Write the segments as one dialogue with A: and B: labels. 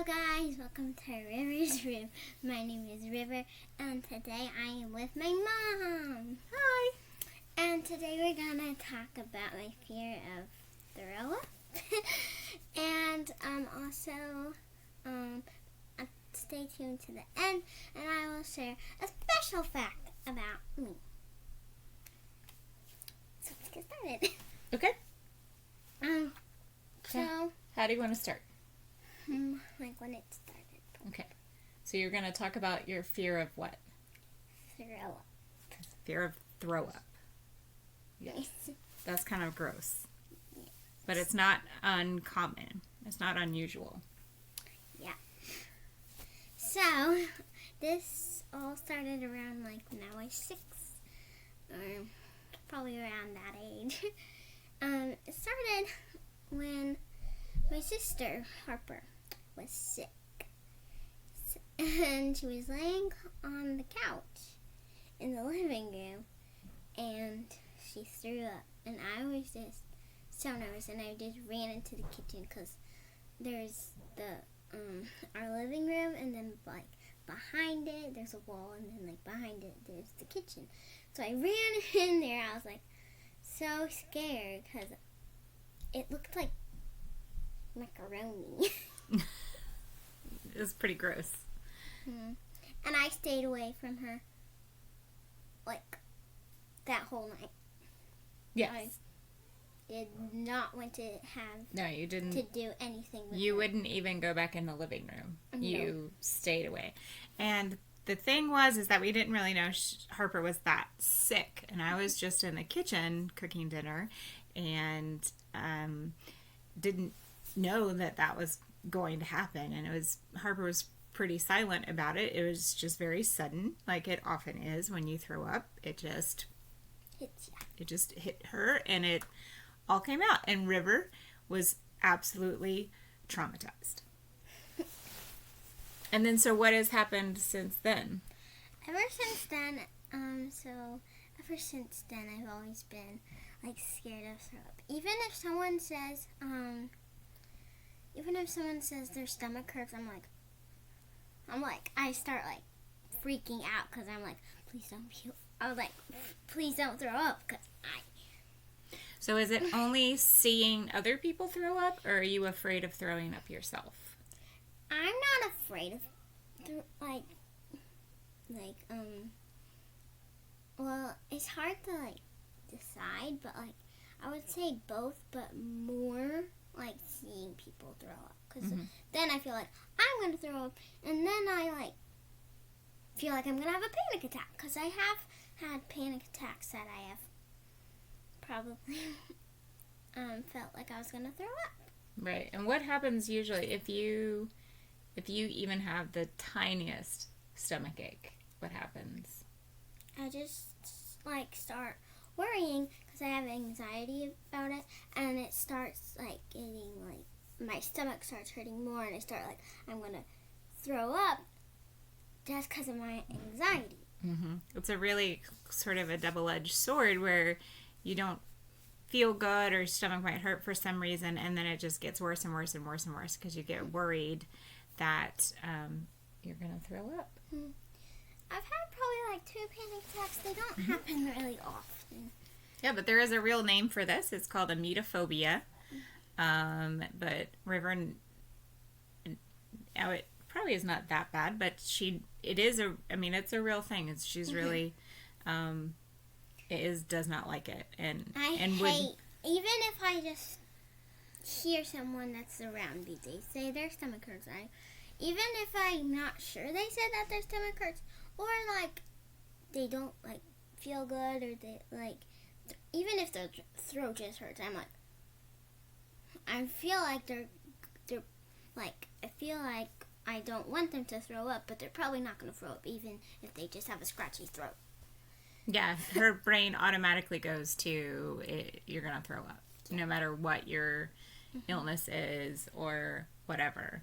A: Hello guys, welcome to River's Room. My name is River and today I am with my mom.
B: Hi.
A: And today we're going to talk about my fear of throw up. And also stay tuned to the end and I will share a special fact about me. So let's get started.
B: Okay.
A: So
B: How do you want to start?
A: like when it started.
B: Okay. So you're going to talk about your fear of what?
A: Throw up.
B: Fear of throw up. Yes. That's kind of gross.
A: Yes.
B: But it's not uncommon. It's not unusual.
A: Yeah. So, this all started around like when I was 6. Or probably around that age. It started when my sister, Harper, was sick. And she was laying on the couch in the living room and she threw up. And I was just so nervous and I just ran into the kitchen because there's our living room and then like behind it there's a wall and then like behind it there's the kitchen. So I ran in there. I was like so scared because it looked like macaroni.
B: It was pretty gross.
A: And I stayed away from her like that whole night.
B: Yes.
A: I did not want to have
B: No, you didn't.
A: to do anything with
B: You
A: her.
B: wouldn't even go back in the living room.
A: No.
B: You stayed away. And the thing was that we didn't really know Harper was that sick. And I was just in the kitchen cooking dinner and didn't know that was going to happen. And Harper was pretty silent about it. It was just very sudden, like it often is when you throw up. It just hit her and it all came out. And River was absolutely traumatized. And then, so what has happened since then?
A: Ever since then, I've always been like scared of throw up. Even if someone says their stomach hurts, I start like freaking out because I'm like, please don't puke. I was like, please don't throw up because
B: So is it only seeing other people throw up, or are you afraid of throwing up yourself?
A: I'm not afraid of well, it's hard to like decide, but like I would say both, but more like seeing people throw up because then I feel like I'm gonna throw up, and then I like feel like I'm gonna have a panic attack because I have had panic attacks that I have probably felt like I was gonna throw up.
B: Right. And what happens usually if you even have the tiniest stomach ache? What happens?
A: I just like start worrying because I have anxiety about it, and it starts like getting like my stomach starts hurting more, and I start like I'm gonna throw up just because of my anxiety.
B: It's a really sort of a double-edged sword where you don't feel good or your stomach might hurt for some reason, and then it just gets worse and worse and worse and worse because you get worried that you're going to throw up.
A: I've had probably like 2 panic attacks. They don't happen really often.
B: Yeah, but there is a real name for this. It's called emetophobia. But River, it probably is not that bad, but it's a real thing. She's really, does not like it. And
A: hate, even if I just hear someone that's around me, they say their stomach hurts. Even if I'm not sure they said that their stomach hurts, or like they don't like feel good, or they like, even if their throat just hurts, I feel like they're like, I feel like I don't want them to throw up, but they're probably not going to throw up even if they just have a scratchy throat.
B: Yeah, her brain automatically goes to you're going to throw up, no matter what your illness is or whatever.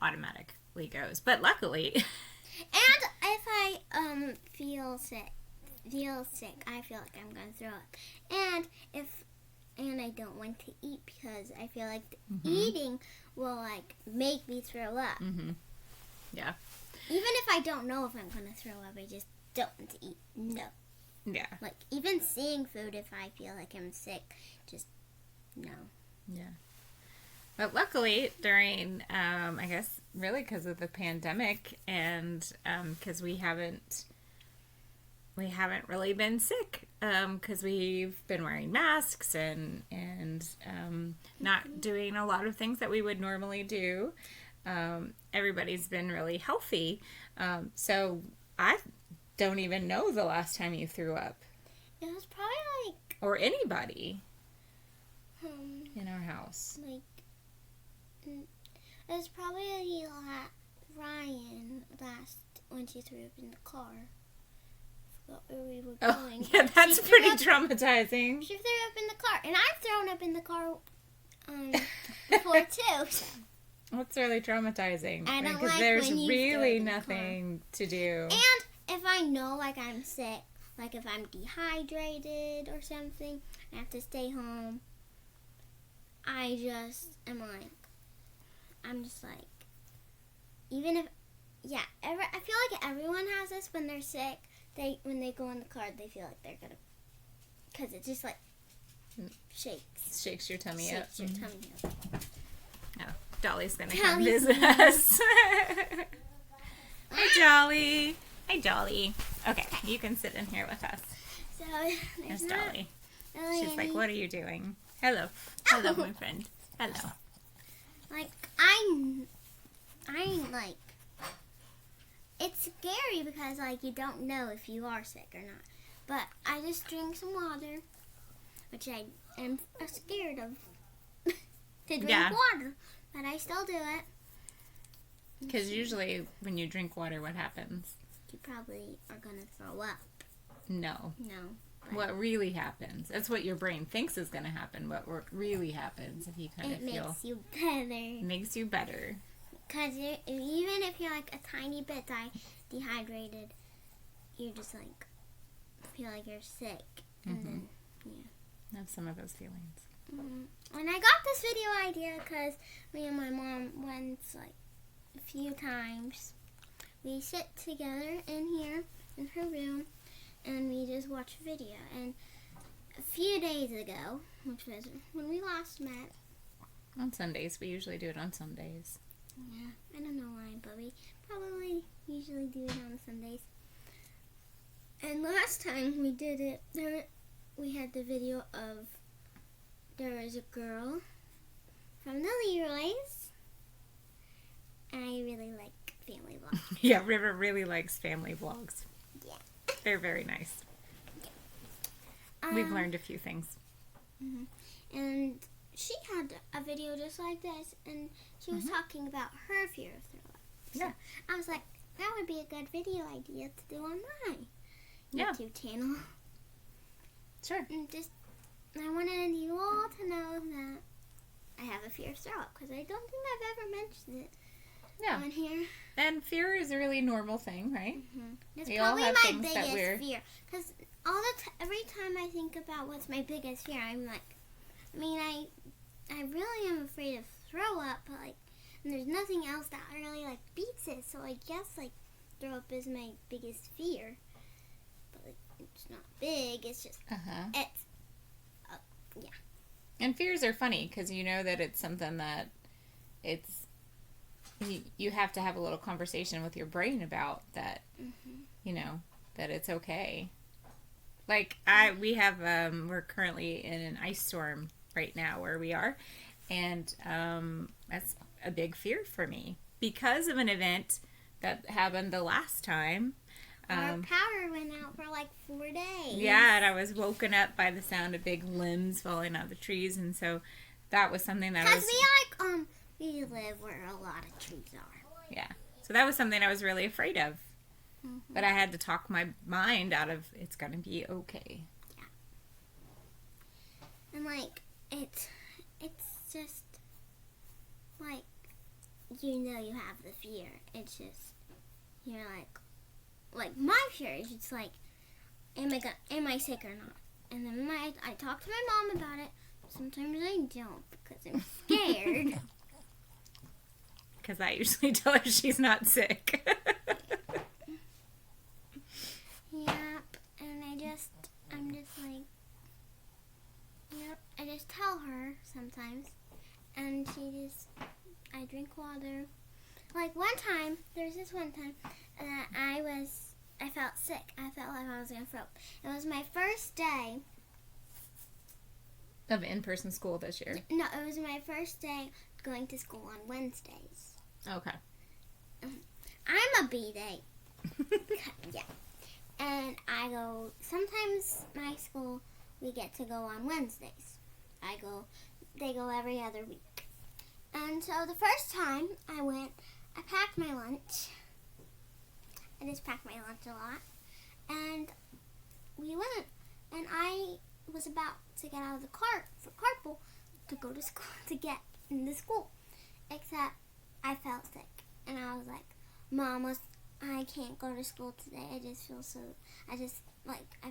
B: Automatically goes. But luckily...
A: And if I feel sick, I feel like I'm going to throw up. And if and I don't want to eat because I feel like
B: Mhm.
A: eating will like make me throw up.
B: Mhm. Yeah.
A: Even if I don't know if I'm gonna throw up, I just don't want to eat. No.
B: Yeah.
A: Like even seeing food, if I feel like I'm sick, just no.
B: Yeah. But luckily, during, I guess, really because of the pandemic and because we haven't really been sick because we've been wearing masks and not doing a lot of things that we would normally do. Everybody's been really healthy. So I don't even know the last time you threw up,
A: It was probably like
B: or anybody
A: um
B: in our house.
A: like it was probably Ryan last when she threw up in the car. I forgot where we were
B: Oh,
A: going.
B: yeah,
A: but
B: that's
A: she
B: pretty
A: threw up-
B: traumatizing.
A: She threw up in the car, and I've thrown up in the car before too. So.
B: That's really traumatizing.
A: I don't
B: because
A: like
B: there's
A: when you throw
B: really
A: it in the car.
B: nothing to do.
A: And if I know like I'm sick, like if I'm dehydrated or something, I have to stay home. I just am like, I'm just like, even if, yeah, I feel like everyone has this when they're sick. When they go in the car, they feel like they're gonna, cause it just like shakes
B: Shakes your tummy up.
A: your tummy up.
B: Oh, Dolly's gonna come
A: Dolly's
B: visit us. Hi, Dolly. Hi, Dolly. Okay, you can sit in here with us.
A: So
B: There's
A: there's not
B: Dolly.
A: really
B: She's like,
A: any-
B: what are you doing? Hello. Hello, my friend. Hello.
A: Like I'm like, it's scary because like you don't know if you are sick or not. But I just drink some water, which I am scared of to drink
B: Yeah.
A: water, but I still do it.
B: Because usually when you drink water, what happens?
A: You probably are gonna throw up.
B: No.
A: No.
B: What really happens? That's what your brain thinks is going to happen. What really happens if you kind of
A: It
B: feel...
A: makes you better.
B: It makes you better.
A: Because even if you're like a tiny bit dehydrated, you just like feel like you're sick. And then,
B: I have some of those feelings.
A: And I got this video idea because me and my mom once, like a few times, we sit together in here in her room and we just watch a video. And a few days ago, which was when we last met,
B: On Sundays. We usually do it on Sundays.
A: yeah, I don't know why, but we probably usually do it on Sundays. And last time we did it, we had the video of there was a girl from the Leroys, and I really like family vlogs.
B: Yeah, River really likes family vlogs.
A: Yeah.
B: They're very nice. We've learned a few things.
A: And she had a video just like this, and she was talking about her fear of throw up. So
B: Yeah.
A: I was like, that would be a good video idea to do on my
B: Yeah.
A: YouTube channel.
B: Sure.
A: And just, I wanted you all to know that I have a fear of throw up, because I don't think I've ever mentioned it
B: Yeah.
A: on here.
B: And fear is a really normal thing, right?
A: It's
B: We all
A: probably
B: have
A: my
B: things that
A: biggest
B: we're-
A: fear. Because every time I think about what's my biggest fear, I'm like, I really am afraid of throw up, but like, and there's nothing else that really like beats it. So I guess like throw up is my biggest fear, but like it's not big. It's just it's
B: And fears are funny because you know that it's something that you have to have a little conversation with your brain about that, you know, that it's okay. Like we're currently in an ice storm right now where we are, and that's a big fear for me because of an event that happened the last time.
A: our power went out for like 4 days.
B: Yeah, and I was woken up by the sound of big limbs falling out of the trees, and so that was something that I
A: Because
B: was...
A: we live where a lot of trees are.
B: Yeah. So that was something I was really afraid of. But I had to talk my mind out of, it's going to be okay.
A: And like it's just like you know you have the fear. It's just you're like my fear is just like am I sick or not? And then I talked to my mom about it. sometimes I don't because I'm scared.
B: Because I usually tell her she's not sick.
A: Yep, and I'm just like, yep, I just tell her sometimes, and I drink water. Like there's this one time that I felt sick. I felt like I was gonna throw up. It was my first day
B: of in-person school this year.
A: No, it was my first day going to school on Wednesdays.
B: Okay.
A: I'm a B-Day. Yeah. And I go, sometimes my school, we get to go on Wednesdays. They go every other week. And so the first time I went, I packed my lunch. I just packed my lunch a lot. And we went, and I was about to get out of the cart for carpool to go to school, to get into school. Except I felt sick. And I was like, Mom, I can't go to school today. I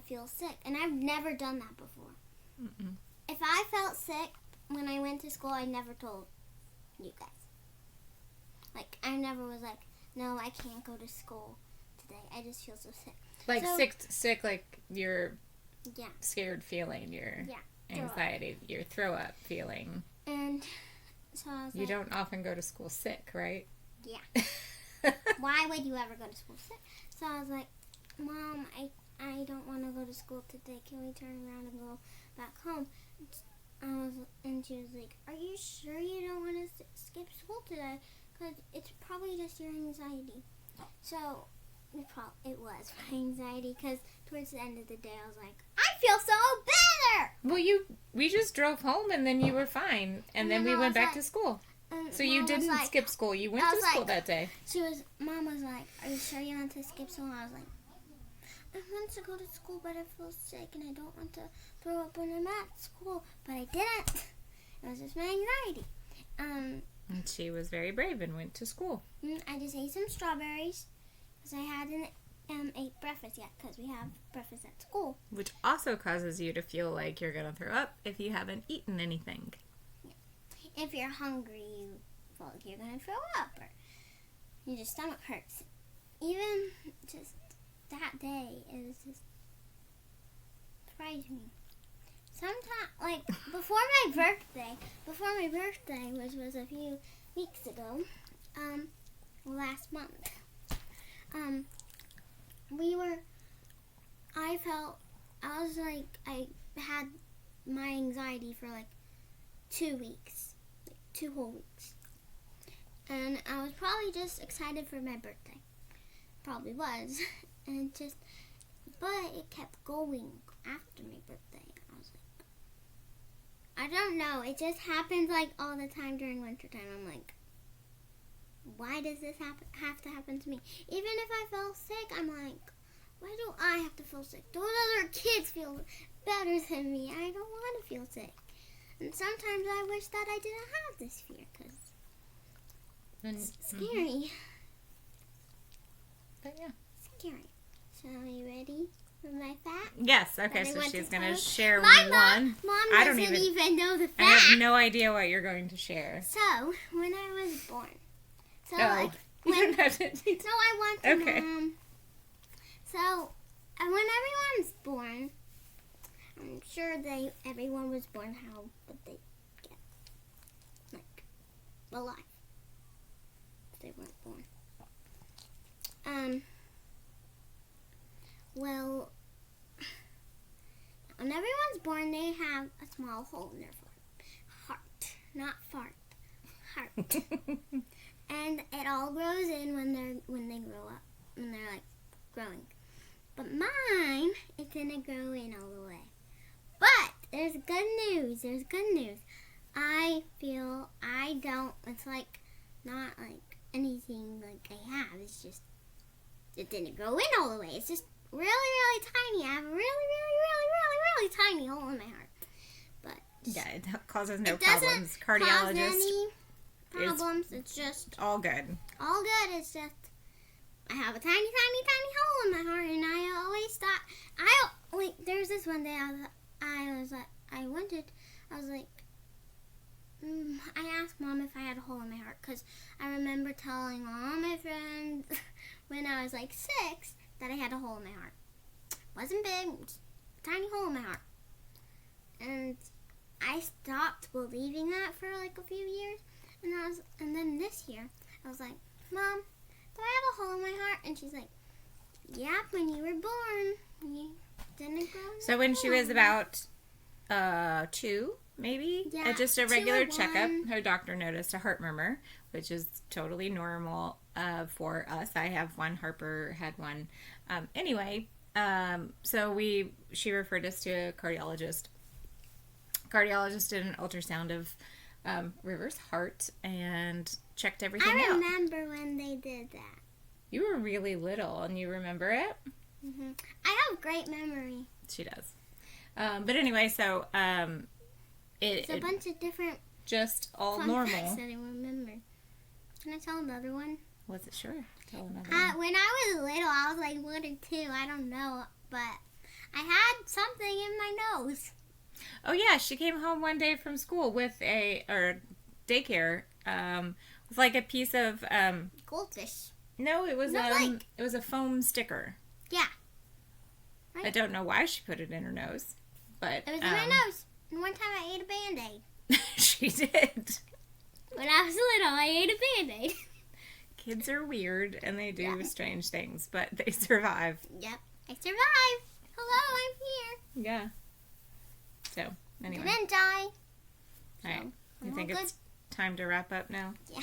A: feel sick. And I've never done that before.
B: Mm-mm.
A: If I felt sick when I went to school, I never told you guys. Like, I never was like, no, I can't go to school today. I just feel so sick.
B: Like
A: So-
B: sick, like your
A: Yeah.
B: scared feeling, your
A: Yeah.
B: anxiety, your throw up feeling.
A: And so I was
B: You
A: like,
B: don't often go to school sick, right?
A: Yeah. Why would you ever go to school sick? So I was like, Mom, I don't want to go to school today. Can we turn around and go back home? And she was like, are you sure you don't want to skip school today? Because it's probably just your anxiety. So it was my anxiety, because towards the end of the day I was like, I feel so better!
B: Well, we just drove home and then you were fine. And then we
A: I
B: went
A: was
B: back
A: like-
B: to school.
A: And
B: So
A: Mom
B: you
A: was
B: didn't
A: like-
B: skip school. You went
A: I
B: to
A: was
B: school
A: like-
B: that day.
A: Mom was like, are you sure you want to skip school? And I was like, I want to go to school, but I feel sick and I don't want to throw up when I'm at school. But I didn't. It was just my anxiety.
B: And she was very brave and went to school.
A: I just ate some strawberries because I hadn't ate breakfast yet, because we have breakfast at school.
B: Which also causes you to feel like you're going to throw up if you haven't eaten anything.
A: If you're hungry, you feel like you're going to throw up, or your stomach hurts. Even just that day, it was just surprised me. Sometimes, like, before my birthday, which was a few weeks ago, last month, I had my anxiety for like 2 weeks, 2 whole weeks. And I was probably just excited for my birthday. Probably was. But it kept going after my birthday. I was like, I don't know. It just happens like all the time during wintertime. I'm like, why does this have to happen to me? Even if I feel sick, I'm like, why do I have to feel sick? Those other kids feel better than me. I don't want to feel sick. And sometimes I wish that I didn't have this fear, because it's scary.
B: But yeah.
A: Scary. So are you ready for my fact?
B: Yes, okay,
A: That I
B: so
A: want
B: she's
A: to
B: going to
A: tell?
B: share
A: My
B: one.
A: mom
B: I don't
A: doesn't
B: even-
A: even know the
B: I
A: fact.
B: have no idea what you're going to share.
A: So, when I was born. So,
B: Oh,
A: like,
B: you
A: when...
B: don't have to.
A: No, I want to,
B: Okay.
A: Mom. So, when everyone's born, I'm sure everyone was born how would they get, like, alive if they weren't born. Well, when everyone's born, they have a small hole in their heart. Not fart. Heart. And it all grows in when they grow up, when they're like growing. But mine, it didn't grow in all the way. But there's good news. There's good news. It's like not like anything like I have. It's just it didn't grow in all the way. It's just really, really tiny. I have a really, really, really, really, really tiny hole in my heart. But
B: Yeah, it causes no
A: it doesn't
B: problems.
A: cause
B: Cardiologist,
A: any problems. It's just
B: all good.
A: all good. It's just I have a tiny, tiny, tiny hole in my heart, and I always thought there's this one day I I was like, I asked Mom if I had a hole in my heart because I remember telling all my friends when I was like 6 that I had a hole in my heart. Wasn't big, just a tiny hole in my heart. And I stopped believing that for like a few years. And then this year, I was like, Mom, do I have a hole in my heart? And she's like, yeah, when you were born. You didn't grow.
B: So when she was about 2, maybe,
A: Yeah,
B: at just a
A: 2
B: regular
A: or
B: checkup,
A: 1.
B: her doctor noticed a heart murmur, which is totally normal for us. I have one. Harper had one. Anyway, so she referred us to a cardiologist. Cardiologist did an ultrasound of River's heart and checked everything
A: I
B: out.
A: remember when they did that.
B: You were really little, and you remember it?
A: I have great memory.
B: She does. But anyway, so
A: It's a bunch of different
B: just all
A: fun
B: normal.
A: facts that I remember. Can I tell another one?
B: Was it sure? Tell another one.
A: When I was little, I was like 1 or 2. I don't know, but I had something in my nose.
B: Oh yeah, she came home one day from school with daycare, with like a piece of
A: Goldfish.
B: no, it was
A: No, like-
B: it was a foam sticker.
A: Yeah.
B: I don't know why she put it in her nose, but
A: It was in my nose. And one time I ate a Band-Aid.
B: she did.
A: When I was little, I ate a Band-Aid.
B: Kids are weird and they do
A: Yeah.
B: strange things, but they survive.
A: Yep. I survived. Hello, I'm here.
B: Yeah. So anyway,
A: Didn't die.
B: all right.
A: I'm
B: I
A: all
B: think
A: good.
B: it's time to wrap up now.
A: Yeah.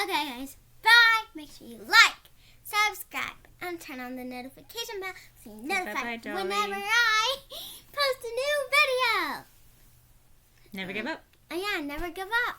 A: Okay, guys. Bye. Make sure you like, subscribe, and turn on the notification bell so you're notified
B: Bye-bye, Dolly.
A: whenever I post a new video.
B: Never give up.
A: Oh yeah, never give up.